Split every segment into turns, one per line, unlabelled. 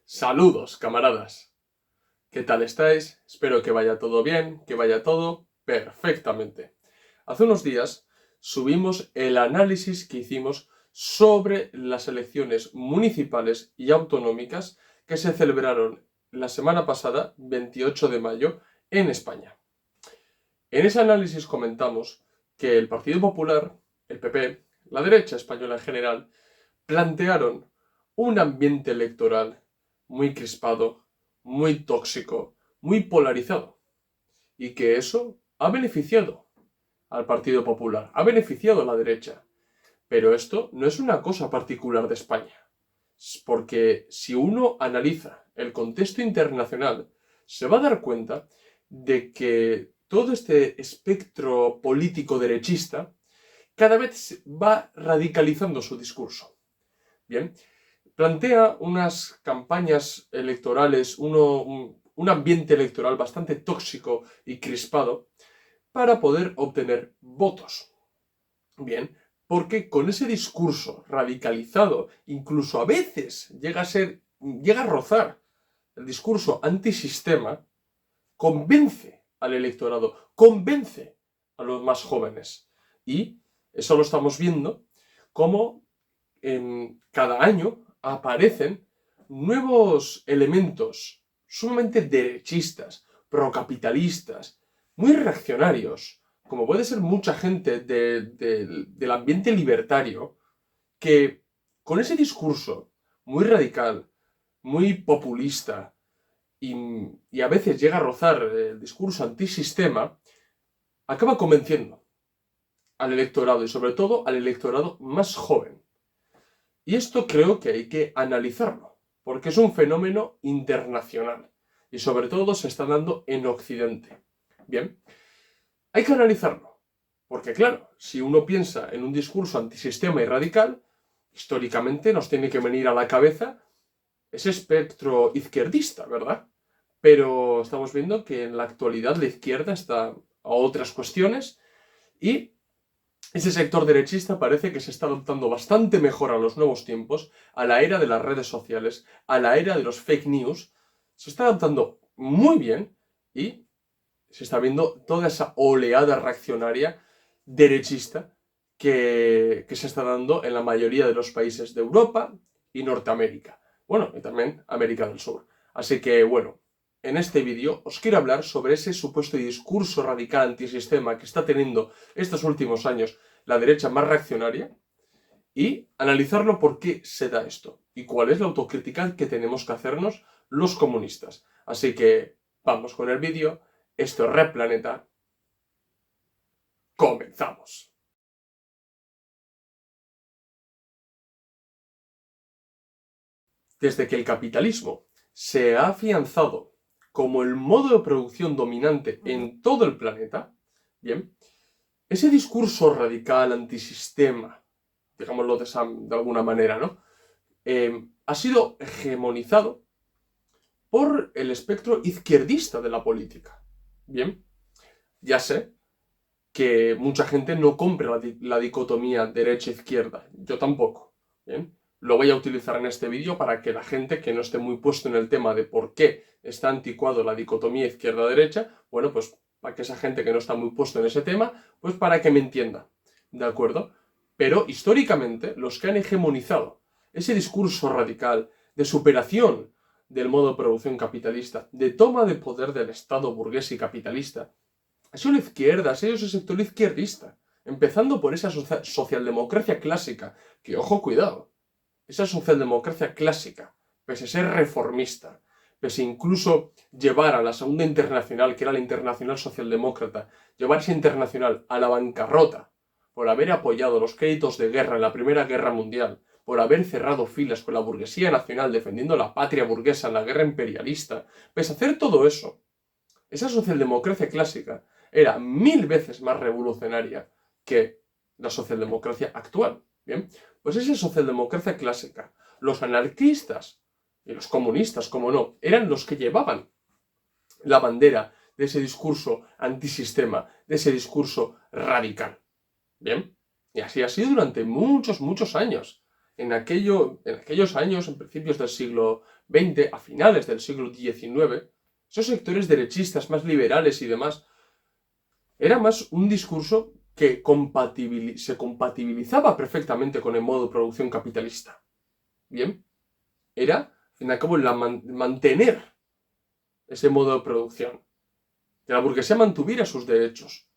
Saludos, camaradas. ¿Qué tal estáis? Espero que vaya todo bien, que vaya todo perfectamente. Hace unos días subimos el análisis que hicimos sobre las elecciones municipales y autonómicas que se celebraron la semana pasada, 28 de mayo, en España. En ese análisis comentamos que el Partido Popular, el PP, la derecha española en general, plantearon un ambiente electoral muy crispado, muy tóxico, muy polarizado. Y que eso ha beneficiado al Partido Popular, ha beneficiado a la derecha. Pero esto no es una cosa particular de España. Porque si uno analiza el contexto internacional, se va a dar cuenta de que todo este espectro político derechista cada vez va radicalizando su discurso. Bien, plantea unas campañas electorales, un ambiente electoral bastante tóxico y crispado para poder obtener votos. Bien, porque con ese discurso radicalizado, incluso a veces llega a rozar el discurso antisistema, convence al electorado, convence a los más jóvenes. Y eso lo estamos viendo como cada año aparecen nuevos elementos sumamente derechistas, procapitalistas, muy reaccionarios, como puede ser mucha gente del ambiente libertario, que con ese discurso muy radical, muy populista, y a veces llega a rozar el discurso antisistema, acaba convenciendo al electorado y sobre todo al electorado más joven. Y esto creo que hay que analizarlo, porque es un fenómeno internacional y sobre todo se está dando en Occidente. Bien, hay que analizarlo, porque claro, si uno piensa en un discurso antisistema y radical, históricamente nos tiene que venir a la cabeza ese espectro izquierdista, ¿verdad? Pero estamos viendo que en la actualidad la izquierda está a otras cuestiones y ese sector derechista parece que se está adaptando bastante mejor a los nuevos tiempos, a la era de las redes sociales, a la era de los fake news. Se está adaptando muy bien y se está viendo toda esa oleada reaccionaria derechista que se está dando en la mayoría de los países de Europa y Norteamérica. Bueno, y también América del Sur. Así que, bueno, en este vídeo os quiero hablar sobre ese supuesto discurso radical antisistema que está teniendo estos últimos años la derecha más reaccionaria y analizarlo por qué se da esto y cuál es la autocrítica que tenemos que hacernos los comunistas. Así que vamos con el vídeo. Esto es Red Planeta. ¡Comenzamos! Desde que el capitalismo se ha afianzado como el modo de producción dominante en todo el planeta, bien, ese discurso radical antisistema, digámoslo de alguna manera, ¿no? Ha sido hegemonizado por el espectro izquierdista de la política. Bien, ya sé que mucha gente no compra la dicotomía derecha-izquierda, yo tampoco. Bien, lo voy a utilizar en este vídeo para que la gente que no esté muy puesto en el tema de por qué está anticuado la dicotomía izquierda-derecha, bueno, pues para que esa gente que no está muy puesto en ese tema, pues para que me entienda, ¿de acuerdo? Pero históricamente los que han hegemonizado ese discurso radical de superación del modo de producción capitalista, de toma de poder del Estado burgués y capitalista, ha sido la izquierda, ha sido ese sector izquierdista, empezando por esa socialdemocracia clásica, que ojo, cuidado, esa socialdemocracia clásica, pese a ser reformista, pese incluso llevar a la segunda internacional, que era la internacional socialdemócrata, llevar esa internacional a la bancarrota, por haber apoyado los créditos de guerra en la Primera Guerra Mundial, por haber cerrado filas con la burguesía nacional defendiendo la patria burguesa en la guerra imperialista, pese a hacer todo eso, esa socialdemocracia clásica era 1000 veces más revolucionaria que la socialdemocracia actual. Bien, pues esa socialdemocracia clásica, los anarquistas y los comunistas, como no, eran los que llevaban la bandera de ese discurso antisistema, de ese discurso radical. Bien, y así ha sido durante muchos, muchos años. en aquellos años, en principios del siglo XX, a finales del siglo XIX, esos sectores derechistas más liberales y demás, era más un discurso que se compatibilizaba perfectamente con el modo de producción capitalista. Bien, era, al fin y al cabo, mantener ese modo de producción. Que la burguesía mantuviera sus derechos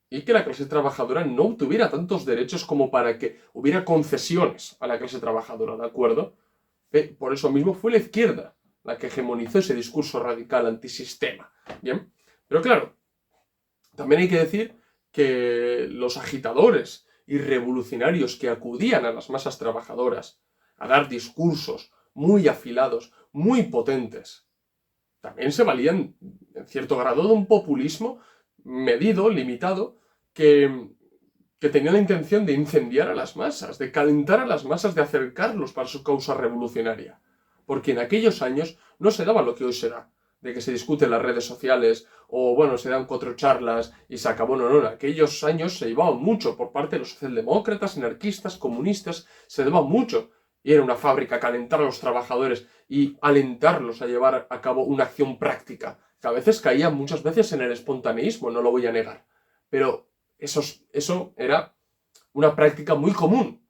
y que la clase trabajadora no tuviera tantos derechos como para que hubiera concesiones a la clase trabajadora, ¿de acuerdo? Por eso mismo fue la izquierda la que hegemonizó ese discurso radical antisistema. Bien, pero claro, también hay que decir que los agitadores y revolucionarios que acudían a las masas trabajadoras a dar discursos muy afilados, muy potentes, también se valían, en cierto grado, de un populismo medido, limitado, que tenía la intención de incendiar a las masas, de calentar a las masas, de acercarlos para su causa revolucionaria. Porque en aquellos años no se daba lo que hoy se da, de que se discute en las redes sociales, o bueno, se dan 4 charlas y se acabó. No, en aquellos años se llevaba mucho por parte de los socialdemócratas, anarquistas, comunistas, se daba mucho. Y era una fábrica calentar a los trabajadores y alentarlos a llevar a cabo una acción práctica, que a veces caía muchas veces en el espontaneísmo, no lo voy a negar. Pero eso era una práctica muy común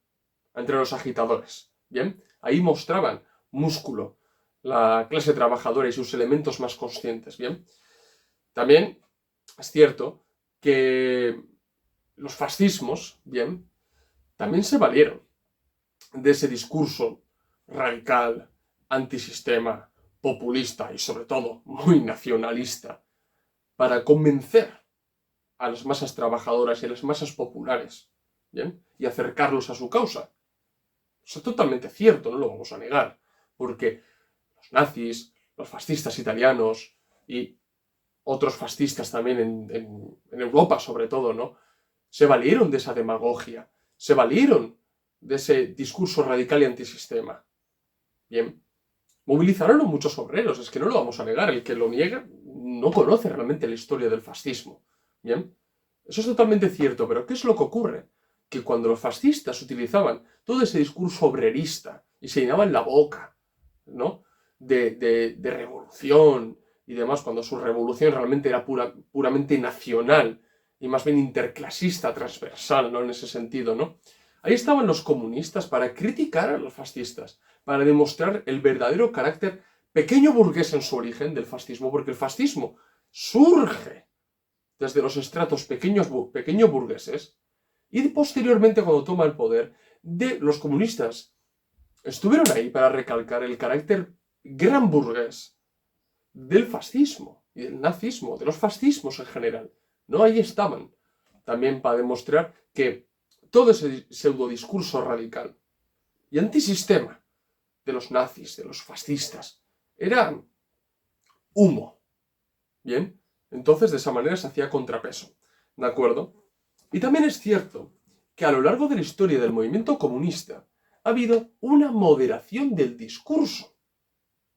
entre los agitadores. Bien, ahí mostraban músculo, la clase trabajadora y sus elementos más conscientes. Bien, también es cierto que los fascismos, bien, también se valieron de ese discurso radical, antisistema, populista y sobre todo muy nacionalista para convencer a las masas trabajadoras y a las masas populares, ¿bien? Y acercarlos a su causa. Eso es totalmente cierto, no lo vamos a negar, porque los nazis, los fascistas italianos y otros fascistas también en Europa sobre todo, ¿no? Se valieron de esa demagogia, se valieron de ese discurso radical y antisistema. Bien, movilizaron a muchos obreros, es que no lo vamos a negar, el que lo niega no conoce realmente la historia del fascismo. Bien, eso es totalmente cierto, pero ¿qué es lo que ocurre? Que cuando los fascistas utilizaban todo ese discurso obrerista y se llenaban la boca, ¿no? de revolución y demás, cuando su revolución realmente era puramente nacional y más bien interclasista, transversal, ¿no? En ese sentido, ¿no? Ahí estaban los comunistas para criticar a los fascistas, para demostrar el verdadero carácter pequeño burgués en su origen del fascismo, porque el fascismo surge desde los estratos pequeño burgueses y posteriormente cuando toma el poder de los comunistas. Estuvieron ahí para recalcar el carácter gran burgués del fascismo y del nazismo, de los fascismos en general. No, ahí estaban. También para demostrar que todo ese pseudodiscurso radical y antisistema de los nazis, de los fascistas, era humo. ¿Bien? Entonces, de esa manera se hacía contrapeso. ¿De acuerdo? Y también es cierto que a lo largo de la historia del movimiento comunista ha habido una moderación del discurso.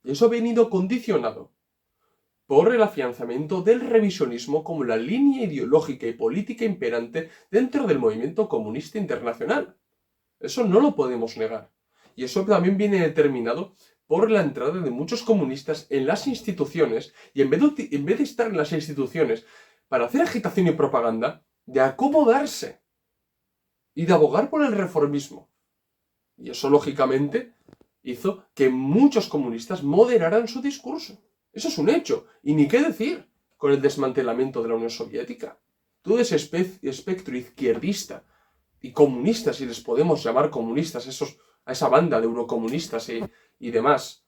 Y eso ha venido condicionado por el afianzamiento del revisionismo como la línea ideológica y política imperante dentro del movimiento comunista internacional. Eso no lo podemos negar. Y eso también viene determinado por la entrada de muchos comunistas en las instituciones y en vez de estar en las instituciones para hacer agitación y propaganda, de acomodarse y de abogar por el reformismo. Y eso, lógicamente, hizo que muchos comunistas moderaran su discurso. Eso es un hecho. Y ni qué decir con el desmantelamiento de la Unión Soviética. Todo ese espectro izquierdista y comunistas, si les podemos llamar comunistas, a esa banda de eurocomunistas y demás,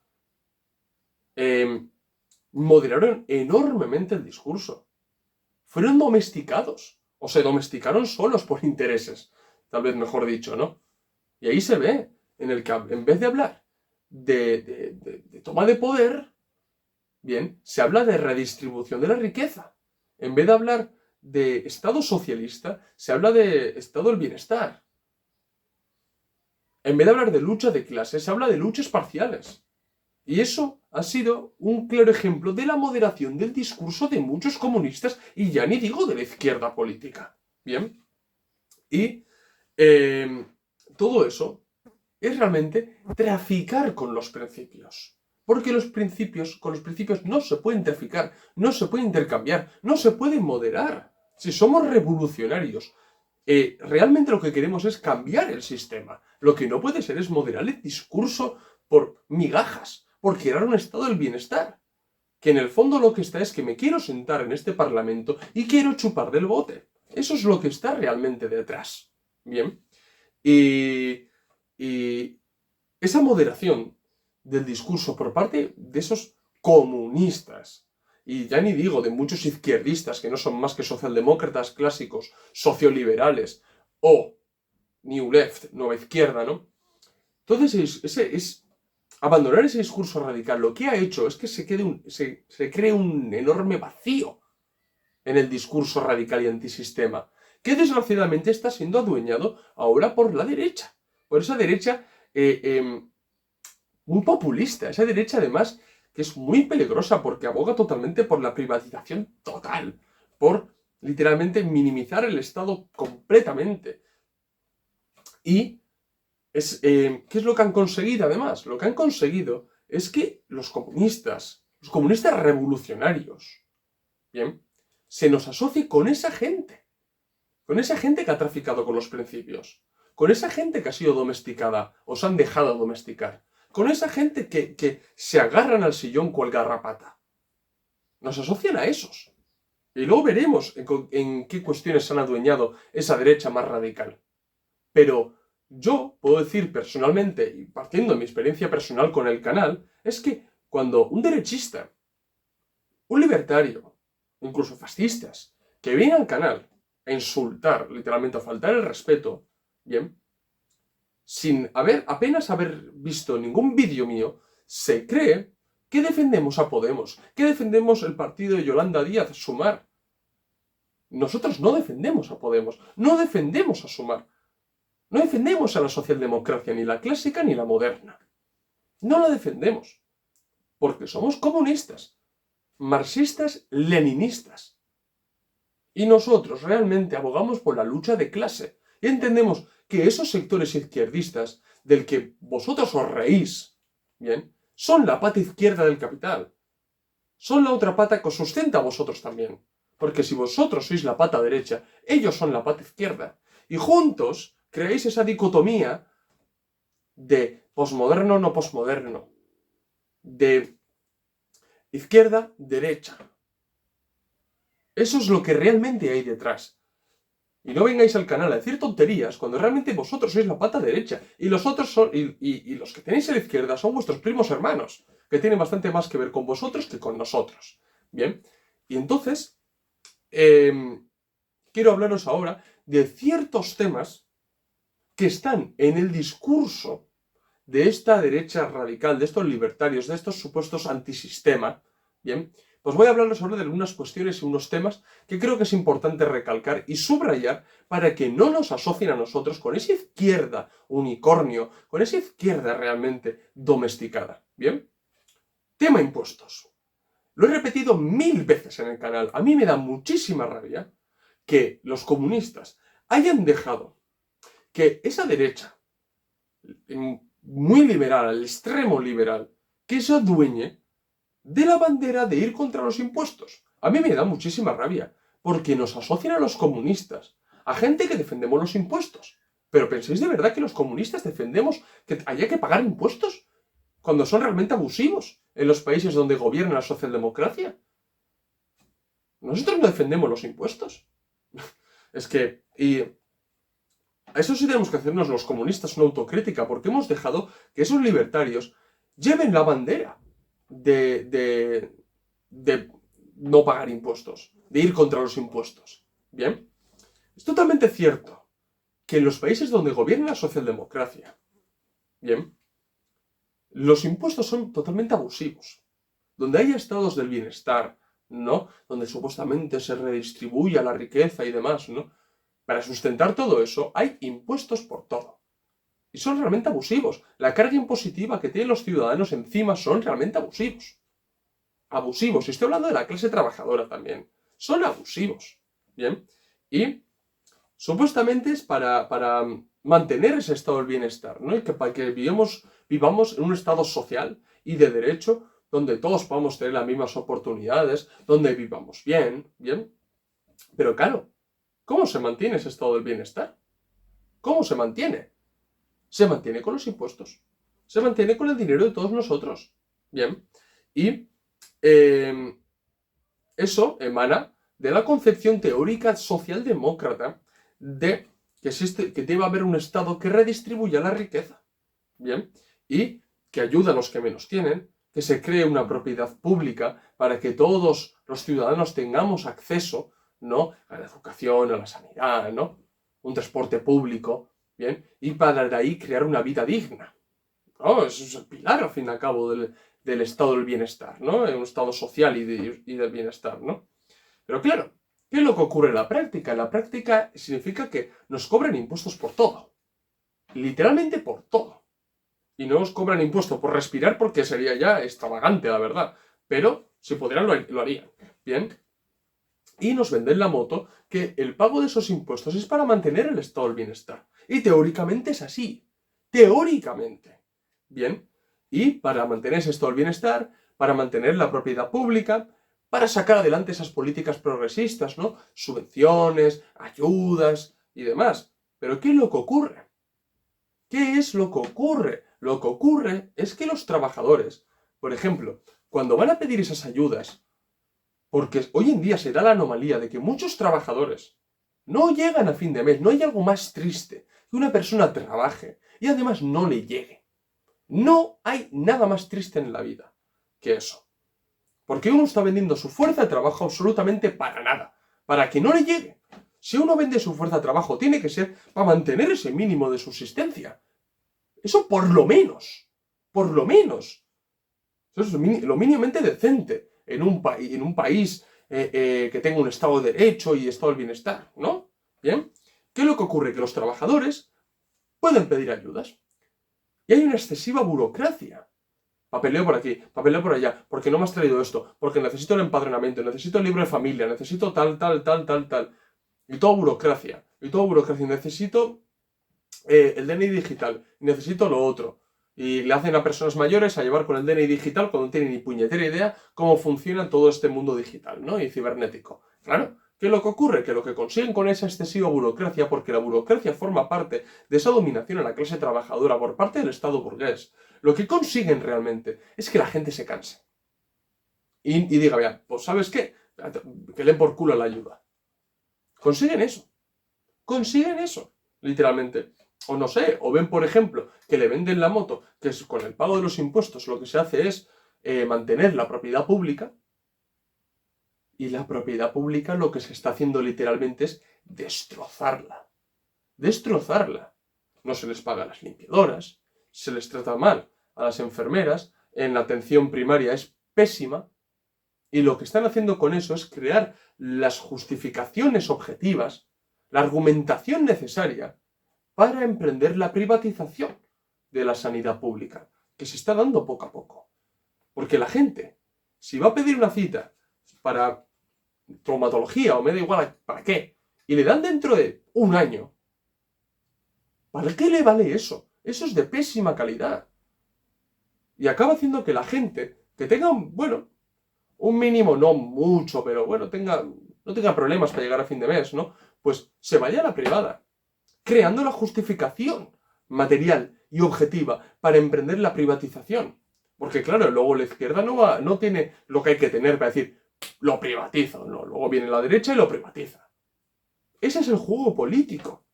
moderaron enormemente el discurso. Fueron domesticados, o se domesticaron solos por intereses, tal vez mejor dicho, ¿no? Y ahí se ve, en el que en vez de hablar de toma de poder, bien, se habla de redistribución de la riqueza. En vez de hablar de Estado socialista, se habla de Estado del bienestar. En vez de hablar de lucha de clases, se habla de luchas parciales. Y eso ha sido un claro ejemplo de la moderación del discurso de muchos comunistas, y ya ni digo de la izquierda política. Bien. Y todo eso es realmente traficar con los principios. Porque con los principios no se pueden traficar, no se puede intercambiar, no se pueden moderar. Si somos revolucionarios, realmente lo que queremos es cambiar el sistema. Lo que no puede ser es moderar el discurso por migajas, por crear un estado del bienestar. Que en el fondo lo que está es que me quiero sentar en este parlamento y quiero chupar del bote. Eso es lo que está realmente detrás. Bien. Y esa moderación del discurso por parte de esos comunistas, y ya ni digo de muchos izquierdistas que no son más que socialdemócratas clásicos, socioliberales o New Left, nueva izquierda, ¿no? Entonces es abandonar ese discurso radical. Lo que ha hecho es que se cree un enorme vacío en el discurso radical y antisistema, que desgraciadamente está siendo adueñado ahora por la derecha, por esa derecha muy populista, esa derecha además que es muy peligrosa porque aboga totalmente por la privatización total, por literalmente minimizar el Estado completamente. Y ¿qué es lo que han conseguido además? Lo que han conseguido es que los comunistas revolucionarios, ¿bien?, se nos asocie con esa gente que ha traficado con los principios, con esa gente que ha sido domesticada o se han dejado domesticar, con esa gente que se agarran al sillón cual garrapata. Nos asocian a esos. Y luego veremos en qué cuestiones se han adueñado esa derecha más radical. Pero yo puedo decir personalmente, y partiendo de mi experiencia personal con el canal, es que cuando un derechista, un libertario, incluso fascistas, que viene al canal a insultar, literalmente a faltar el respeto, bien, sin apenas haber visto ningún vídeo mío, se cree que defendemos a Podemos, que defendemos el partido de Yolanda Díaz, Sumar. Nosotros no defendemos a Podemos, no defendemos a Sumar. No defendemos a la socialdemocracia, ni la clásica ni la moderna. No la defendemos. Porque somos comunistas, marxistas, leninistas. Y nosotros realmente abogamos por la lucha de clase. Y entendemos que esos sectores izquierdistas del que vosotros os reís, ¿bien?, son la pata izquierda del capital. Son la otra pata que os sustenta a vosotros también. Porque si vosotros sois la pata derecha, ellos son la pata izquierda. Y juntos creáis esa dicotomía de posmoderno no posmoderno, de izquierda-derecha. Eso es lo que realmente hay detrás. Y no vengáis al canal a decir tonterías cuando realmente vosotros sois la pata derecha y los otros son y los que tenéis a la izquierda son vuestros primos hermanos, que tienen bastante más que ver con vosotros que con nosotros. Bien, y entonces quiero hablaros ahora de ciertos temas que están en el discurso de esta derecha radical, de estos libertarios, de estos supuestos antisistema, ¿bien? Pues voy a hablaros ahora de algunas cuestiones y unos temas que creo que es importante recalcar y subrayar para que no nos asocien a nosotros con esa izquierda unicornio, con esa izquierda realmente domesticada, ¿bien? Tema impuestos. Lo he repetido 1000 veces en el canal. A mí me da muchísima rabia que los comunistas hayan dejado que esa derecha muy liberal, al extremo liberal, que se adueñe de la bandera de ir contra los impuestos. A mí me da muchísima rabia, porque nos asocian a los comunistas, a gente que defendemos los impuestos. ¿Pero pensáis de verdad que los comunistas defendemos que haya que pagar impuestos? Cuando son realmente abusivos en los países donde gobierna la socialdemocracia. Nosotros no defendemos los impuestos. Es que... eso sí tenemos que hacernos los comunistas una autocrítica, porque hemos dejado que esos libertarios lleven la bandera de no pagar impuestos, de ir contra los impuestos. ¿Bien? Es totalmente cierto que en los países donde gobierna la socialdemocracia, ¿bien?, los impuestos son totalmente abusivos. Donde hay estados del bienestar, ¿no?, donde supuestamente se redistribuye la riqueza y demás, ¿no?, para sustentar todo eso hay impuestos por todo. Y son realmente abusivos. La carga impositiva que tienen los ciudadanos encima son realmente abusivos. Abusivos. Y estoy hablando de la clase trabajadora también. Son abusivos. ¿Bien? Y Supuestamente es para mantener ese estado del bienestar, ¿no? Y que para que vivamos en un estado social y de derecho donde todos podamos tener las mismas oportunidades, donde vivamos bien, ¿bien? Pero claro, ¿cómo se mantiene ese estado del bienestar? ¿Cómo se mantiene? Se mantiene con los impuestos. Se mantiene con el dinero de todos nosotros. Bien. Y eso emana de la concepción teórica socialdemócrata de que debe haber un Estado que redistribuya la riqueza. Bien. Y que ayude a los que menos tienen, que se cree una propiedad pública para que todos los ciudadanos tengamos acceso, ¿no?, a la educación, a la sanidad, ¿no?, un transporte público, ¿bien? Y para de ahí crear una vida digna. ¿No? Eso es el pilar, al fin y al cabo, del estado del bienestar, ¿no? Un estado social y del bienestar, ¿no? Pero claro, ¿qué es lo que ocurre en la práctica? En la práctica significa que nos cobran impuestos por todo. Literalmente por todo. Y no nos cobran impuestos por respirar porque sería ya extravagante, la verdad. Pero si pudieran lo harían. Bien. Y nos venden la moto que el pago de esos impuestos es para mantener el estado del bienestar. Y teóricamente es así. Teóricamente. Bien. Y para mantener ese estado del bienestar, para mantener la propiedad pública, para sacar adelante esas políticas progresistas, ¿no? Subvenciones, ayudas y demás. Pero ¿qué es lo que ocurre? ¿Qué es lo que ocurre? Lo que ocurre es que los trabajadores, por ejemplo, cuando van a pedir esas ayudas, porque hoy en día se da la anomalía de que muchos trabajadores no llegan a fin de mes. No hay algo más triste que una persona trabaje y además no le llegue. No hay nada más triste en la vida que eso. Porque uno está vendiendo su fuerza de trabajo absolutamente para nada, para que no le llegue. Si uno vende su fuerza de trabajo, tiene que ser para mantener ese mínimo de subsistencia. Eso por lo menos. Por lo menos. Eso es lo mínimamente decente en un país que tenga un estado de derecho y estado del bienestar, ¿no? Bien. ¿Qué es lo que ocurre? Que los trabajadores pueden pedir ayudas. Y hay una excesiva burocracia. Papeleo por aquí, papeleo por allá, porque no me has traído esto, porque necesito el empadronamiento, necesito el libro de familia, necesito tal. Y todo burocracia. Necesito el DNI digital, necesito lo otro. Y le hacen a personas mayores a llevar con el DNI digital cuando no tienen ni puñetera idea cómo funciona todo este mundo digital, ¿no? Y cibernético. Claro, ¿qué es lo que ocurre? Que lo que consiguen con esa excesiva burocracia, porque la burocracia forma parte de esa dominación a la clase trabajadora por parte del Estado burgués, lo que consiguen realmente es que la gente se canse. Y diga, vea, pues ¿sabes qué? Que le den por culo la ayuda. Consiguen eso, literalmente. O no sé, o ven, por ejemplo, que le venden la moto, que es con el pago de los impuestos lo que se hace es mantener la propiedad pública, y la propiedad pública lo que se está haciendo literalmente es destrozarla. Destrozarla. No se les paga a las limpiadoras, se les trata mal a las enfermeras, en la atención primaria es pésima, y lo que están haciendo con eso es crear las justificaciones objetivas, la argumentación necesaria para emprender la privatización de la sanidad pública, que se está dando poco a poco. Porque la gente, si va a pedir una cita para traumatología o me da igual para qué, y le dan dentro de un año, ¿para qué le vale eso? Eso es de pésima calidad. Y acaba haciendo que la gente, que tenga, bueno, un mínimo, no mucho, pero bueno, no tenga problemas para llegar a fin de mes, ¿no? Pues se vaya a la privada, creando la justificación material y objetiva para emprender la privatización. Porque claro, luego la izquierda no tiene lo que hay que tener para decir, lo privatizo, no, luego viene la derecha y lo privatiza. Ese es el juego político.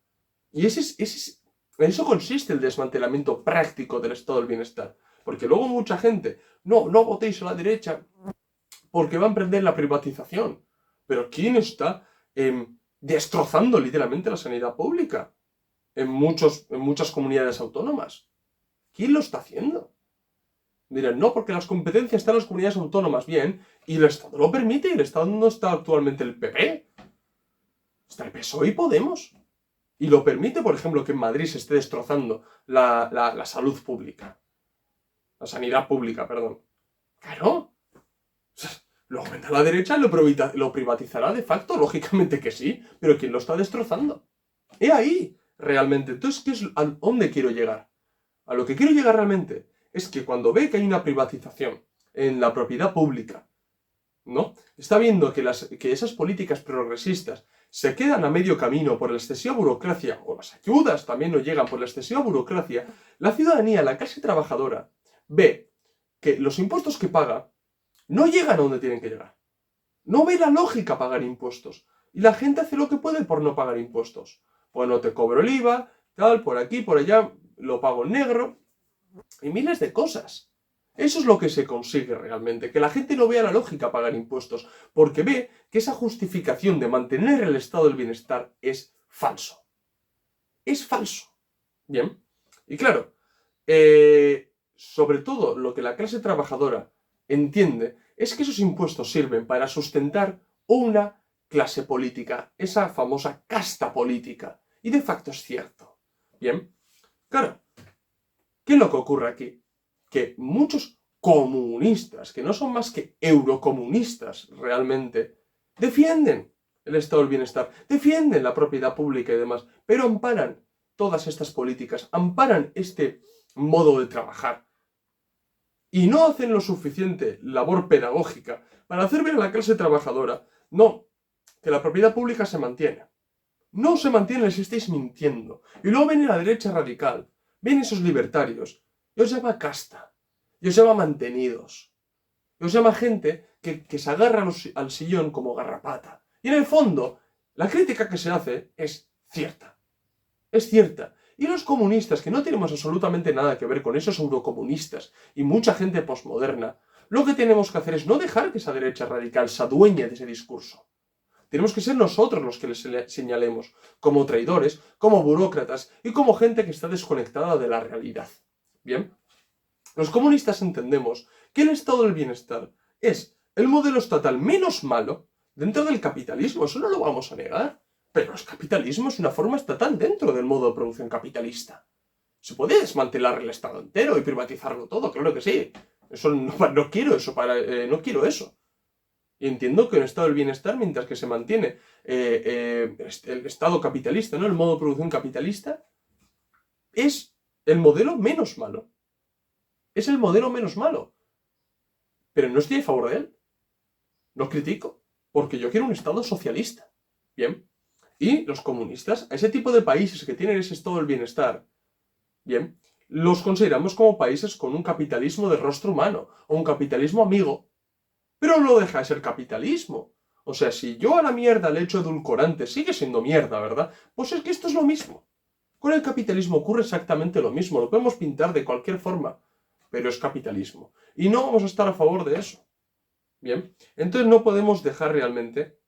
Y en eso consiste el desmantelamiento práctico del estado del bienestar. Porque luego mucha gente, no votéis a la derecha porque va a emprender la privatización. Pero ¿quién está destrozando literalmente la sanidad pública en muchas comunidades autónomas? ¿Quién lo está haciendo? Dirán, no, porque las competencias están en las comunidades autónomas, bien, y el Estado lo permite, y el Estado no está actualmente el PP. Está el PSOE y Podemos. Y lo permite, por ejemplo, que en Madrid se esté destrozando la salud pública. La sanidad pública, perdón. Claro. Luego vendrá la derecha y lo privatizará de facto, lógicamente que sí, pero ¿quién lo está destrozando? He ahí, realmente. Entonces, ¿a dónde quiero llegar? A lo que quiero llegar realmente es que cuando ve que hay una privatización en la propiedad pública, ¿no? Está viendo que esas políticas progresistas se quedan a medio camino por la excesiva burocracia, o las ayudas también no llegan por la excesiva burocracia, la ciudadanía, la clase trabajadora, ve que los impuestos que paga no llegan a donde tienen que llegar. No ve la lógica pagar impuestos. Y la gente hace lo que puede por no pagar impuestos. Bueno, te cobro el IVA, tal, por aquí, por allá, lo pago en negro, y miles de cosas. Eso es lo que se consigue realmente, que la gente no vea la lógica pagar impuestos, porque ve que esa justificación de mantener el estado del bienestar es falso. Es falso. Bien. Y claro, sobre todo lo que la clase trabajadora entiende es que esos impuestos sirven para sustentar una clase política, esa famosa casta política. Y de facto es cierto. Bien. Claro, ¿qué es lo que ocurre aquí? Que muchos comunistas, que no son más que eurocomunistas realmente, defienden el estado del bienestar, defienden la propiedad pública y demás, pero amparan todas estas políticas, amparan este modo de trabajar. Y no hacen lo suficiente labor pedagógica para hacer ver a la clase trabajadora, no, que la propiedad pública se mantiene. No se mantiene, les estáis mintiendo. Y luego viene la derecha radical, vienen esos libertarios, y os llama casta, y os llama mantenidos, y os llama gente que se agarra al sillón como garrapata. Y en el fondo, la crítica que se hace es cierta. Es cierta. Y los comunistas, que no tenemos absolutamente nada que ver con esos eurocomunistas y mucha gente posmoderna, lo que tenemos que hacer es no dejar que esa derecha radical se adueñe de ese discurso. Tenemos que ser nosotros los que les señalemos como traidores, como burócratas y como gente que está desconectada de la realidad. Bien, los comunistas entendemos que el estado del bienestar es el modelo estatal menos malo dentro del capitalismo, eso no lo vamos a negar. Pero el capitalismo es una forma estatal dentro del modo de producción capitalista. Se puede desmantelar el Estado entero y privatizarlo todo, claro que sí. Eso no quiero eso, no quiero eso. Y entiendo que un estado del bienestar, mientras que se mantiene el estado capitalista, ¿no? El modo de producción capitalista, es el modelo menos malo. Es el modelo menos malo. Pero no estoy a favor de él. No critico, porque yo quiero un estado socialista. Bien. Y los comunistas, a ese tipo de países que tienen ese estado del bienestar, bien, los consideramos como países con un capitalismo de rostro humano, o un capitalismo amigo. Pero no deja de ser capitalismo. O sea, si yo a la mierda le echo edulcorante, sigue siendo mierda, ¿verdad? Pues es que esto es lo mismo. Con el capitalismo ocurre exactamente lo mismo, lo podemos pintar de cualquier forma, pero es capitalismo. Y no vamos a estar a favor de eso. Bien, entonces no podemos dejar realmente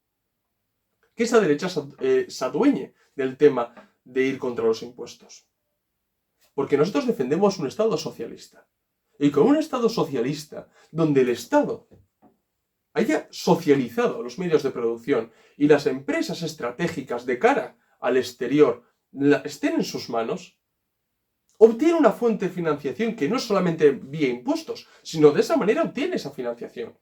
que esa derecha se adueñe del tema de ir contra los impuestos. Porque nosotros defendemos un Estado socialista. Y con un Estado socialista, donde el Estado haya socializado los medios de producción y las empresas estratégicas de cara al exterior estén en sus manos, obtiene una fuente de financiación que no es solamente vía impuestos, sino de esa manera obtiene esa financiación.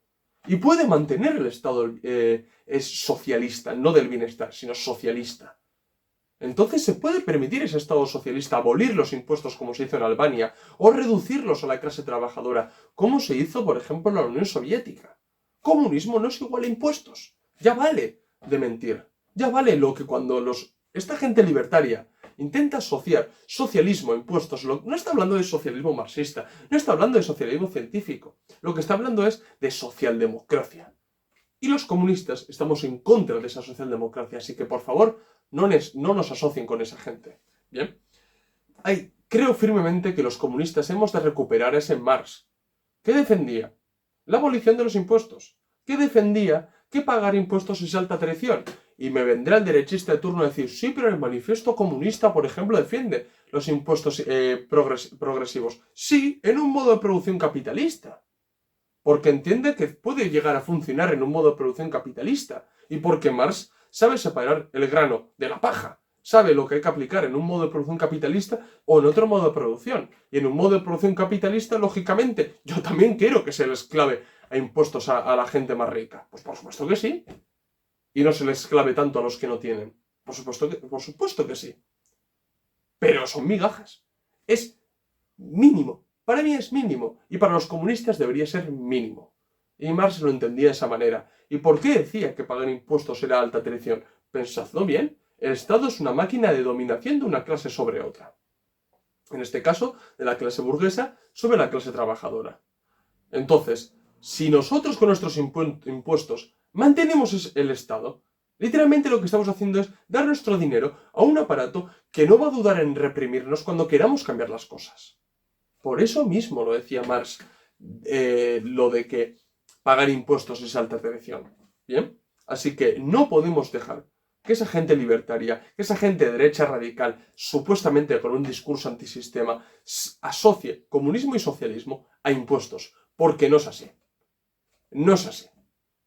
Y puede mantener el Estado es socialista, no del bienestar, sino socialista. Entonces se puede permitir ese Estado socialista abolir los impuestos como se hizo en Albania o reducirlos a la clase trabajadora, como se hizo, por ejemplo, en la Unión Soviética. Comunismo no es igual a impuestos. Ya vale de mentir. Ya vale lo que cuando esta gente libertaria intenta asociar socialismo a impuestos, no está hablando de socialismo marxista, no está hablando de socialismo científico. Lo que está hablando es de socialdemocracia. Y los comunistas estamos en contra de esa socialdemocracia, así que por favor no nos asocien con esa gente. Bien. Creo firmemente que los comunistas hemos de recuperar a ese Marx. ¿Qué defendía? La abolición de los impuestos. ¿Qué defendía? Que pagar impuestos es alta traición. Y me vendrá el derechista de turno a decir, sí, pero el manifiesto comunista, por ejemplo, defiende los impuestos progresivos. Sí, en un modo de producción capitalista. Porque entiende que puede llegar a funcionar en un modo de producción capitalista. Y porque Marx sabe separar el grano de la paja. Sabe lo que hay que aplicar en un modo de producción capitalista o en otro modo de producción. Y en un modo de producción capitalista, lógicamente, yo también quiero que se les clave a impuestos a la gente más rica. Pues por supuesto que sí. Y no se les clave tanto a los que no tienen. Por supuesto que sí. Pero son migajas. Es mínimo. Para mí es mínimo. Y para los comunistas debería ser mínimo. Y Marx lo entendía de esa manera. ¿Y por qué decía que pagar impuestos era alta traición? Pensadlo bien. El Estado es una máquina de dominación de una clase sobre otra. En este caso, de la clase burguesa sobre la clase trabajadora. Entonces, si nosotros con nuestros impuestos mantenemos el Estado, literalmente lo que estamos haciendo es dar nuestro dinero a un aparato que no va a dudar en reprimirnos cuando queramos cambiar las cosas. Por eso mismo lo decía Marx, lo de que pagar impuestos es alta traición. ¿Bien? Así que no podemos dejar que esa gente libertaria, que esa gente de derecha radical, supuestamente con un discurso antisistema, asocie comunismo y socialismo a impuestos. Porque no es así. No es así.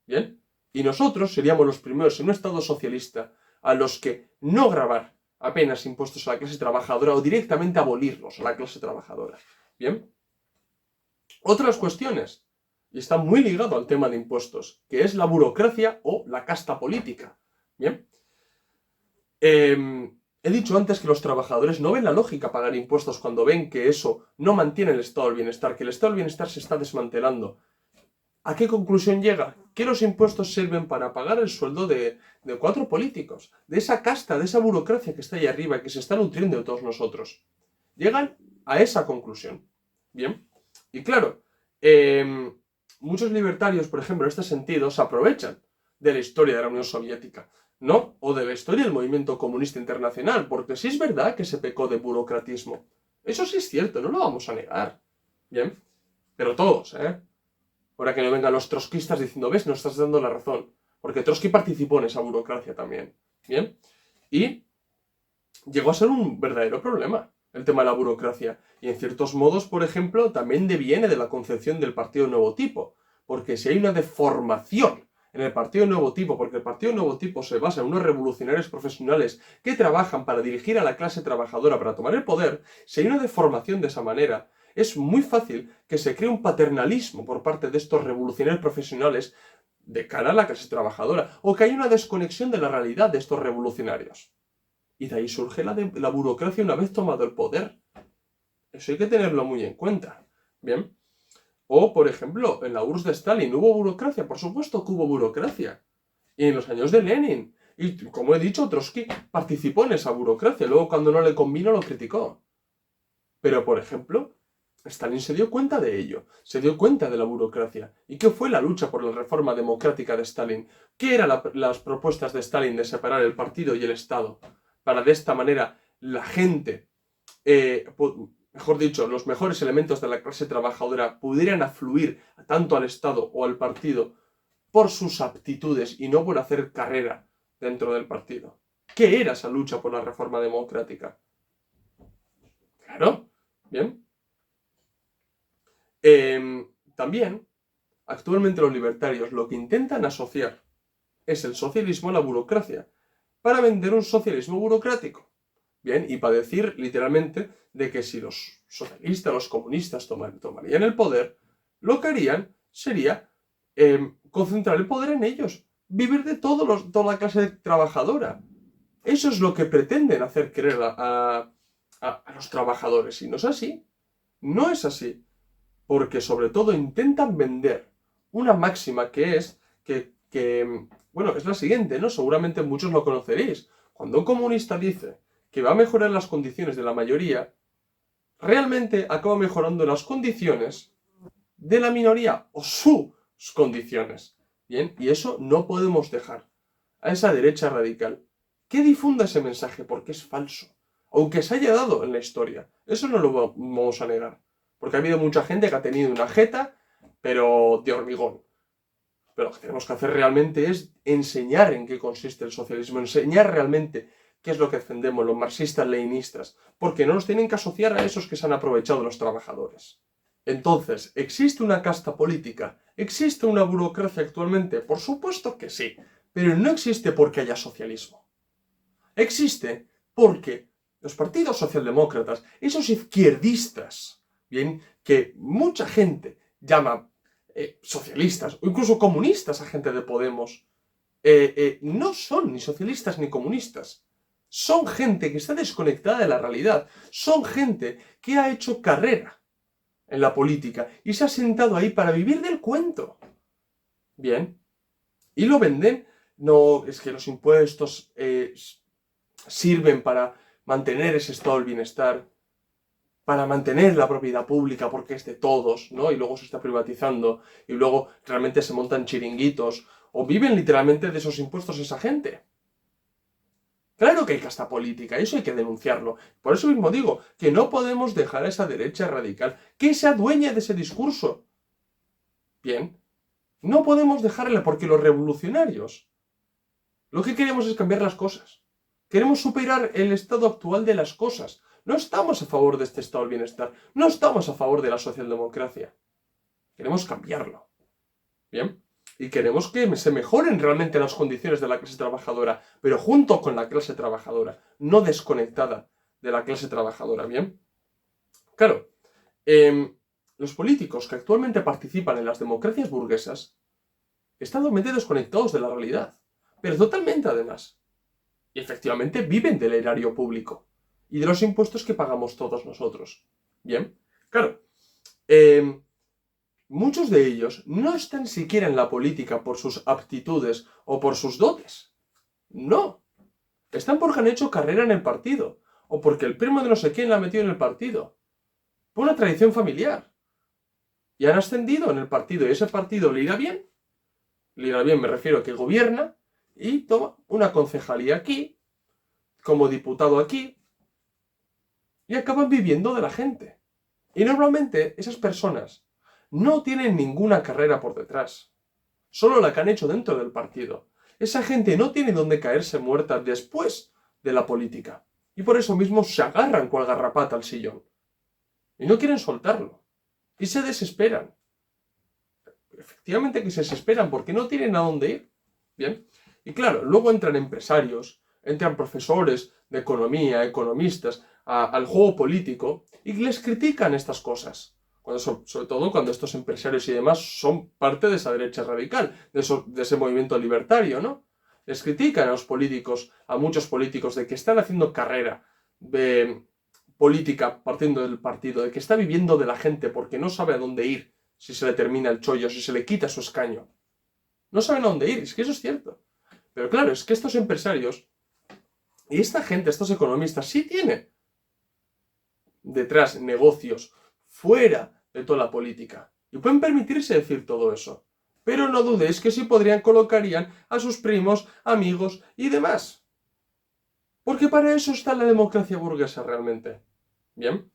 ¿Bien? Y nosotros seríamos los primeros en un Estado socialista a los que no gravar apenas impuestos a la clase trabajadora o directamente abolirlos a la clase trabajadora. ¿Bien? Otras cuestiones, y está muy ligado al tema de impuestos, que es la burocracia o la casta política. ¿Bien? He dicho antes que los trabajadores no ven la lógica pagar impuestos cuando ven que eso no mantiene el estado del bienestar, que el estado del bienestar se está desmantelando. ¿A qué conclusión llega? Que los impuestos sirven para pagar el sueldo de 4 políticos, de esa casta, de esa burocracia que está ahí arriba y que se está nutriendo de todos nosotros. Llegan a esa conclusión. Bien. Y claro, muchos libertarios, por ejemplo, en este sentido, se aprovechan de la historia de la Unión Soviética, ¿no? O de la historia del movimiento comunista internacional, porque sí es verdad que se pecó de burocratismo. Eso sí es cierto, no lo vamos a negar. Bien. Pero todos, Ahora que no vengan los trotskistas diciendo, ves, nos estás dando la razón. Porque Trotsky participó en esa burocracia también. ¿Bien? Y llegó a ser un verdadero problema el tema de la burocracia. Y en ciertos modos, por ejemplo, también deviene de la concepción del Partido Nuevo Tipo. Porque si hay una deformación en el Partido Nuevo Tipo, porque el Partido Nuevo Tipo se basa en unos revolucionarios profesionales que trabajan para dirigir a la clase trabajadora para tomar el poder, si hay una deformación de esa manera, es muy fácil que se cree un paternalismo por parte de estos revolucionarios profesionales de cara a la clase trabajadora, o que hay una desconexión de la realidad de estos revolucionarios. Y de ahí surge la burocracia una vez tomado el poder. Eso hay que tenerlo muy en cuenta. Bien. O, por ejemplo, en la URSS de Stalin, ¿hubo burocracia? Por supuesto que hubo burocracia. Y en los años de Lenin. Y, como he dicho, Trotsky participó en esa burocracia. Luego, cuando no le convino, lo criticó. Pero, por ejemplo, Stalin se dio cuenta de ello. Se dio cuenta de la burocracia. ¿Y qué fue la lucha por la reforma democrática de Stalin? ¿Qué eran las propuestas de Stalin de separar el partido y el Estado? Para de esta manera la gente... mejor dicho, los mejores elementos de la clase trabajadora pudieran afluir tanto al Estado o al partido por sus aptitudes y no por hacer carrera dentro del partido. ¿Qué era esa lucha por la reforma democrática? Claro, bien. También, actualmente los libertarios lo que intentan asociar es el socialismo a la burocracia, para vender un socialismo burocrático. Bien, y para decir literalmente de que si los socialistas, los comunistas tomarían el poder, lo que harían sería concentrar el poder en ellos, vivir de toda la clase trabajadora. Eso es lo que pretenden hacer creer a los trabajadores, y no es así. No es así, porque sobre todo intentan vender una máxima que es bueno, es la siguiente, ¿no? Seguramente muchos lo conoceréis. Cuando un comunista dice que va a mejorar las condiciones de la mayoría, realmente acaba mejorando las condiciones de la minoría o sus condiciones. Bien, y eso no podemos dejar a esa derecha radical que difunda ese mensaje porque es falso. Aunque se haya dado en la historia, eso no lo vamos a negar. Porque ha habido mucha gente que ha tenido una jeta, pero de hormigón. Pero lo que tenemos que hacer realmente es enseñar en qué consiste el socialismo, enseñar realmente qué es lo que defendemos los marxistas-leninistas, porque no nos tienen que asociar a esos que se han aprovechado de los trabajadores. Entonces, ¿existe una casta política? ¿Existe una burocracia actualmente? Por supuesto que sí, pero no existe porque haya socialismo. Existe porque los partidos socialdemócratas, esos izquierdistas, bien, que mucha gente llama socialistas o incluso comunistas a gente de Podemos, no son ni socialistas ni comunistas. Son gente que está desconectada de la realidad. Son gente que ha hecho carrera en la política y se ha sentado ahí para vivir del cuento. Bien. Y lo venden. No, es que los impuestos sirven para mantener ese estado del bienestar, para mantener la propiedad pública porque es de todos, ¿no? Y luego se está privatizando y luego realmente se montan chiringuitos o viven literalmente de esos impuestos esa gente. Claro que hay casta política, eso hay que denunciarlo. Por eso mismo digo que no podemos dejar a esa derecha radical que se adueñe de ese discurso. Bien, no podemos dejarla porque los revolucionarios lo que queremos es cambiar las cosas. Queremos superar el estado actual de las cosas. No estamos a favor de este estado del bienestar. No estamos a favor de la socialdemocracia. Queremos cambiarlo. ¿Bien? Y queremos que se mejoren realmente las condiciones de la clase trabajadora, pero junto con la clase trabajadora, no desconectada de la clase trabajadora. ¿Bien? Claro, los políticos que actualmente participan en las democracias burguesas están totalmente desconectados de la realidad. Pero totalmente, además. Y efectivamente viven del erario público y de los impuestos que pagamos todos nosotros. Bien, claro, muchos de ellos no están siquiera en la política por sus aptitudes o por sus dotes. No, están porque han hecho carrera en el partido o porque el primo de no sé quién la ha metido en el partido. Por una tradición familiar. Y han ascendido en el partido y ese partido le irá bien. Le irá bien, me refiero a que gobierna y toma una concejalía aquí, como diputado aquí, y acaban viviendo de la gente. Y normalmente esas personas no tienen ninguna carrera por detrás, solo la que han hecho dentro del partido. Esa gente no tiene dónde caerse muerta después de la política. Y por eso mismo se agarran cual garrapata al sillón. Y no quieren soltarlo. Y se desesperan. Efectivamente que se desesperan porque no tienen a dónde ir. Bien. Y claro, luego entran empresarios, entran profesores de economía, economistas, al juego político y les critican estas cosas. Sobre todo cuando estos empresarios y demás son parte de esa derecha radical, de ese movimiento libertario, ¿no? Les critican a los políticos, a muchos políticos, de que están haciendo carrera de política partiendo del partido, de que está viviendo de la gente porque no sabe a dónde ir si se le termina el chollo, si se le quita su escaño. No saben a dónde ir, es que eso es cierto. Pero claro, es que estos empresarios y esta gente, estos economistas, sí tienen detrás negocios fuera de toda la política. Y pueden permitirse decir todo eso. Pero no dudéis que sí colocarían a sus primos, amigos y demás. Porque para eso está la democracia burguesa realmente. Bien.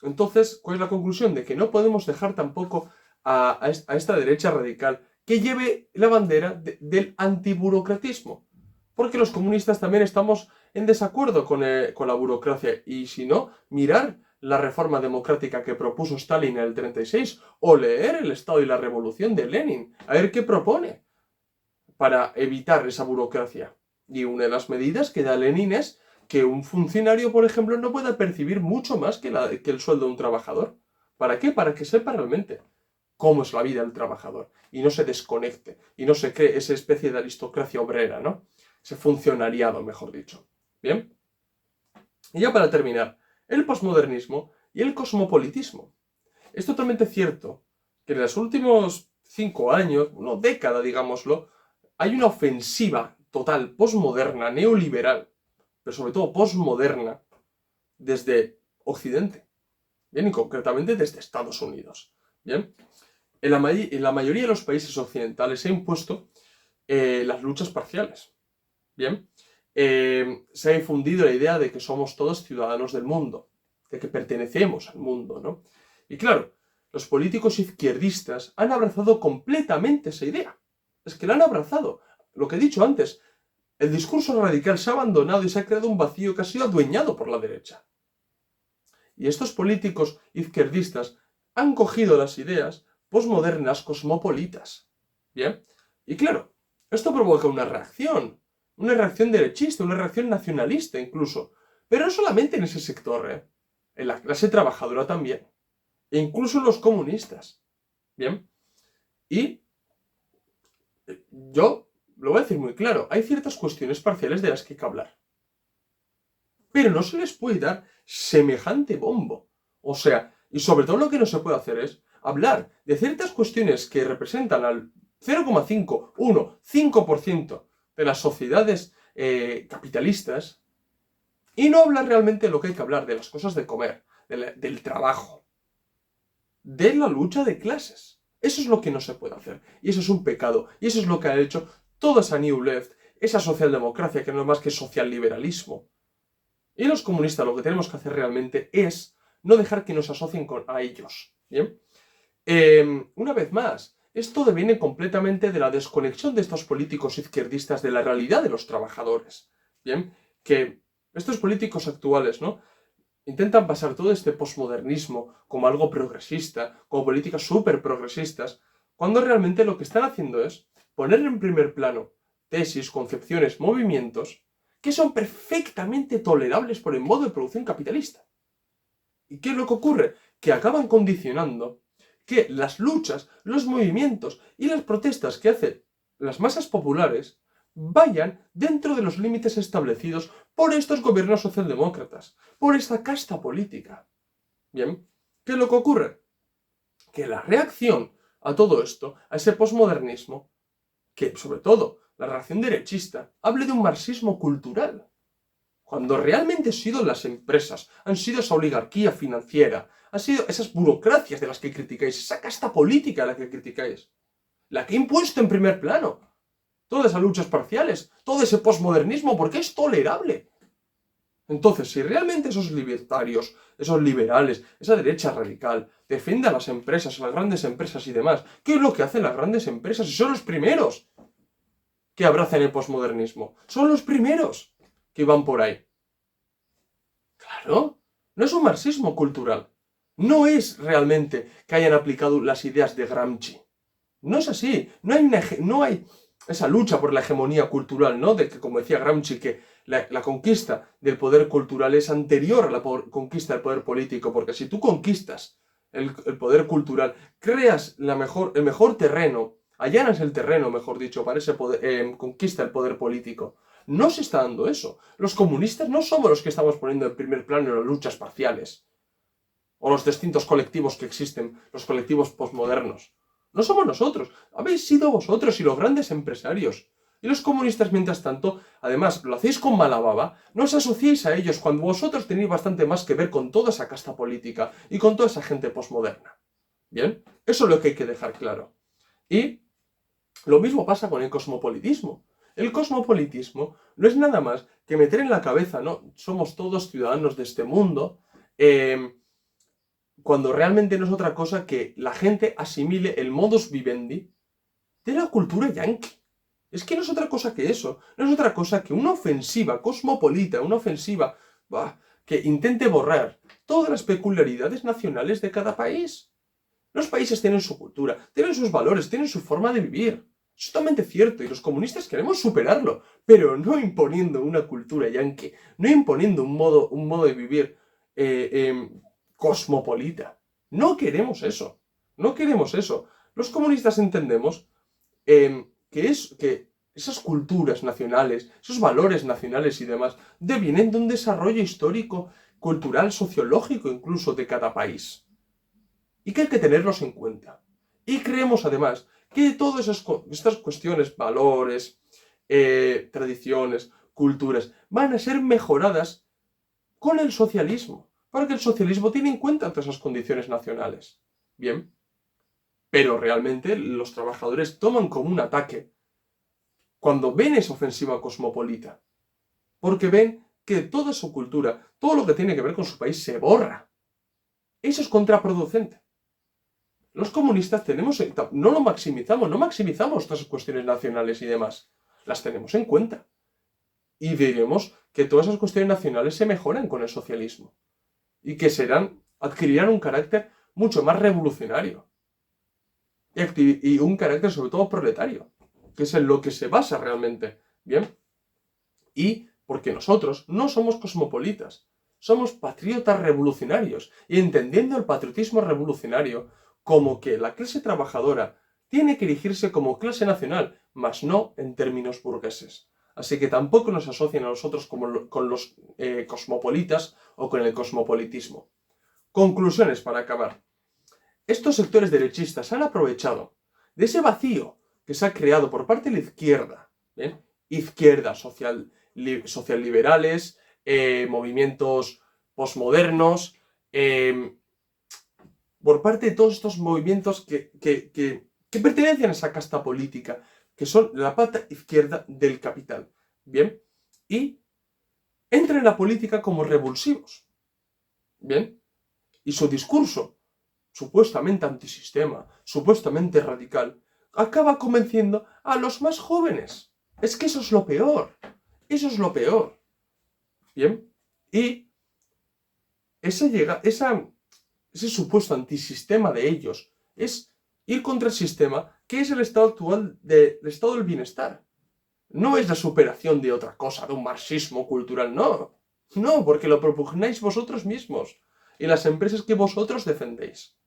Entonces, ¿cuál es la conclusión? De que no podemos dejar tampoco a esta derecha radical que lleve la bandera del antiburocratismo. Porque los comunistas también estamos en desacuerdo con la burocracia. Y si no, mirar la reforma democrática que propuso Stalin en el 36 o leer El Estado y la Revolución de Lenin. A ver qué propone para evitar esa burocracia. Y una de las medidas que da Lenin es que un funcionario, por ejemplo, no pueda percibir mucho más que el sueldo de un trabajador. ¿Para qué? Para que sepa realmente cómo es la vida del trabajador y no se desconecte y no se cree esa especie de aristocracia obrera, ¿no? Ese funcionariado, mejor dicho. ¿Bien? Y ya para terminar, el posmodernismo y el cosmopolitismo. Es totalmente cierto que en los últimos 5 años, una década, digámoslo, hay una ofensiva total, posmoderna, neoliberal, pero sobre todo posmoderna, desde Occidente. Bien, y concretamente desde Estados Unidos. Bien, en la mayoría de los países occidentales se ha impuesto las luchas parciales. Bien, se ha infundido la idea de que somos todos ciudadanos del mundo, de que pertenecemos al mundo, ¿no? Y claro, los políticos izquierdistas han abrazado completamente esa idea. Es que la han abrazado. Lo que he dicho antes, el discurso radical se ha abandonado y se ha creado un vacío que ha sido adueñado por la derecha. Y estos políticos izquierdistas han cogido las ideas posmodernas cosmopolitas. ¿Bien? Y claro, esto provoca una reacción derechista, una reacción nacionalista incluso. Pero no solamente en ese sector, en la clase trabajadora también. E incluso en los comunistas. ¿Bien? Y yo lo voy a decir muy claro, hay ciertas cuestiones parciales de las que hay que hablar. Pero no se les puede dar semejante bombo. O sea, y sobre todo lo que no se puede hacer es hablar de ciertas cuestiones que representan al 0,5, 1, 5% de las sociedades capitalistas y no hablar realmente de lo que hay que hablar, de las cosas de comer, del trabajo, de la lucha de clases. Eso es lo que no se puede hacer. Y eso es un pecado. Y eso es lo que ha hecho toda esa New Left, esa socialdemocracia que no es más que socialliberalismo. Y los comunistas lo que tenemos que hacer realmente es no dejar que nos asocien a ellos. ¿Bien? Una vez más, esto deviene completamente de la desconexión de estos políticos izquierdistas de la realidad de los trabajadores. ¿Bien? Que estos políticos actuales, ¿no? Intentan pasar todo este posmodernismo como algo progresista, como políticas súper progresistas, cuando realmente lo que están haciendo es poner en primer plano tesis, concepciones, movimientos que son perfectamente tolerables por el modo de producción capitalista. ¿Y qué es lo que ocurre? Que acaban condicionando que las luchas, los movimientos y las protestas que hacen las masas populares vayan dentro de los límites establecidos por estos gobiernos socialdemócratas, por esta casta política. Bien, ¿qué es lo que ocurre? Que la reacción a todo esto, a ese posmodernismo, que sobre todo la reacción derechista, hable de un marxismo cultural. Cuando realmente han sido las empresas, han sido esa oligarquía financiera, han sido esas burocracias de las que criticáis, esa casta política de la que criticáis, la que ha impuesto en primer plano todas esas luchas parciales, todo ese posmodernismo, porque es tolerable. Entonces, si realmente esos libertarios, esos liberales, esa derecha radical, defiende a las empresas, a las grandes empresas y demás, ¿qué es lo que hacen las grandes empresas? Y son los primeros que abrazan el posmodernismo. Son los primeros que van por ahí. Claro, no es un marxismo cultural. No es realmente que hayan aplicado las ideas de Gramsci. No es así. No hay esa lucha por la hegemonía cultural, ¿no? De que, como decía Gramsci, que la conquista del poder cultural es anterior a la conquista del poder político, porque si tú conquistas el poder cultural, creas el mejor terreno, allanas el terreno, mejor dicho, para ese conquista del poder político. No se está dando eso. Los comunistas no somos los que estamos poniendo en primer plano las luchas parciales o los distintos colectivos que existen, los colectivos posmodernos. No somos nosotros, habéis sido vosotros y los grandes empresarios. Y los comunistas, mientras tanto, además, lo hacéis con mala baba, no os asociéis a ellos cuando vosotros tenéis bastante más que ver con toda esa casta política y con toda esa gente posmoderna. ¿Bien? Eso es lo que hay que dejar claro. Y lo mismo pasa con el cosmopolitismo. El cosmopolitismo no es nada más que meter en la cabeza, ¿no? Somos todos ciudadanos de este mundo, cuando realmente no es otra cosa que la gente asimile el modus vivendi de la cultura yanqui. Es que no es otra cosa que eso, no es otra cosa que una ofensiva cosmopolita, una ofensiva que intente borrar todas las peculiaridades nacionales de cada país. Los países tienen su cultura, tienen sus valores, tienen su forma de vivir. Es totalmente cierto y los comunistas queremos superarlo, pero no imponiendo una cultura yanqui, no imponiendo un modo de vivir cosmopolita. No queremos eso, no queremos eso. Los comunistas entendemos que esas culturas nacionales, esos valores nacionales y demás, devienen de un desarrollo histórico, cultural, sociológico incluso de cada país. Y que hay que tenerlos en cuenta. Y creemos además que todas estas cuestiones, valores, tradiciones, culturas, van a ser mejoradas con el socialismo. Porque el socialismo tiene en cuenta todas esas condiciones nacionales. Bien. Pero realmente los trabajadores toman como un ataque cuando ven esa ofensiva cosmopolita. Porque ven que toda su cultura, todo lo que tiene que ver con su país se borra. Eso es contraproducente. Los comunistas no lo maximizamos, no maximizamos todas esas cuestiones nacionales y demás. Las tenemos en cuenta. Y diremos que todas esas cuestiones nacionales se mejoran con el socialismo. Y que adquirirán un carácter mucho más revolucionario. Y un carácter sobre todo proletario, que es en lo que se basa realmente. ¿Bien? Y porque nosotros no somos cosmopolitas, somos patriotas revolucionarios. Y entendiendo el patriotismo revolucionario como que la clase trabajadora tiene que erigirse como clase nacional, mas no en términos burgueses. Así que tampoco nos asocian a nosotros con los cosmopolitas o con el cosmopolitismo. Conclusiones para acabar. Estos sectores derechistas han aprovechado de ese vacío que se ha creado por parte de la izquierda, ¿bien? Izquierdas socialliberales, movimientos posmodernos, por parte de todos estos movimientos que pertenecen a esa casta política, que son la pata izquierda del capital, ¿bien? Y entran en la política como revulsivos, ¿bien? Y su discurso, supuestamente antisistema, supuestamente radical, acaba convenciendo a los más jóvenes. Es que eso es lo peor. Eso es lo peor. ¿Bien? Y ese supuesto antisistema de ellos es ir contra el sistema que es el estado actual del estado del bienestar. No es la superación de otra cosa, de un marxismo cultural, no. No, porque lo propugnáis vosotros mismos y las empresas que vosotros defendéis.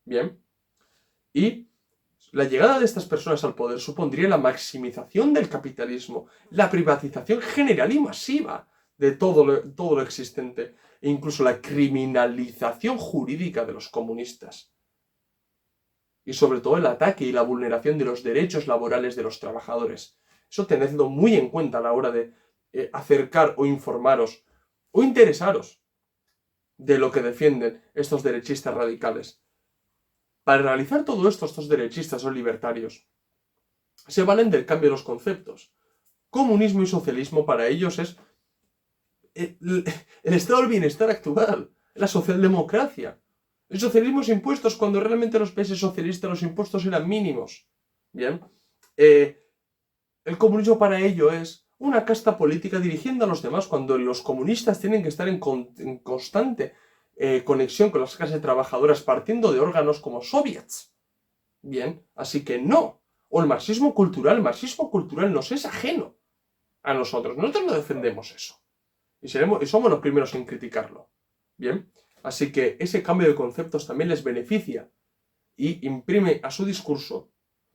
Bien. Y la llegada de estas personas al poder supondría la maximización del capitalismo, la privatización general y masiva de todo lo existente, e incluso la criminalización jurídica de los comunistas. Y sobre todo el ataque y la vulneración de los derechos laborales de los trabajadores. Eso tenedlo muy en cuenta a la hora de acercar o informaros o interesaros de lo que defienden estos derechistas radicales. Para realizar todo esto, estos derechistas o libertarios se valen del cambio de los conceptos. Comunismo y socialismo para ellos es el estado del bienestar actual, la socialdemocracia. El socialismo es impuestos cuando realmente en los países socialistas los impuestos eran mínimos. Bien. El comunismo para ello es una casta política dirigiendo a los demás cuando los comunistas tienen que estar en constante conexión con las clases trabajadoras partiendo de órganos como soviets. Bien, así que no. O el marxismo cultural nos es ajeno a nosotros. Nosotros no defendemos eso. Y somos los primeros en criticarlo. Bien, así que ese cambio de conceptos también les beneficia y imprime a su discurso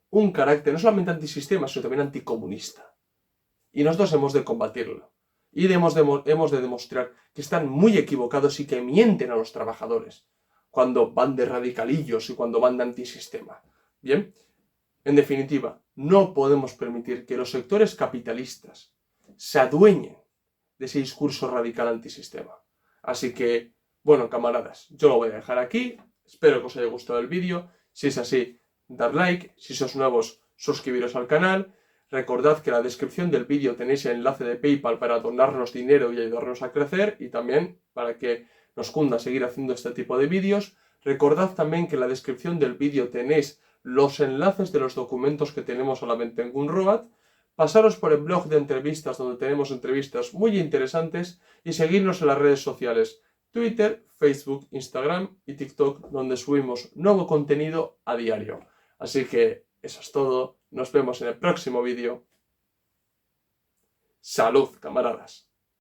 un carácter no solamente antisistema, sino también anticomunista. Y nosotros hemos de combatirlo. Y hemos de demostrar que están muy equivocados y que mienten a los trabajadores cuando van de radicalillos y cuando van de antisistema. Bien, en definitiva, no podemos permitir que los sectores capitalistas se adueñen de ese discurso radical antisistema. Así que, bueno, camaradas, yo lo voy a dejar aquí. Espero que os haya gustado el vídeo. Si es así, dar like. Si sois nuevos, suscribiros al canal. Recordad que en la descripción del vídeo tenéis el enlace de PayPal para donarnos dinero y ayudarnos a crecer y también para que nos cunda seguir haciendo este tipo de vídeos. Recordad también que en la descripción del vídeo tenéis los enlaces de los documentos que tenemos a la venta en Gumroad. Pasaros por el blog de entrevistas donde tenemos entrevistas muy interesantes y seguirnos en las redes sociales Twitter, Facebook, Instagram y TikTok donde subimos nuevo contenido a diario. Así que eso es todo. Nos vemos en el próximo vídeo. ¡Salud, camaradas!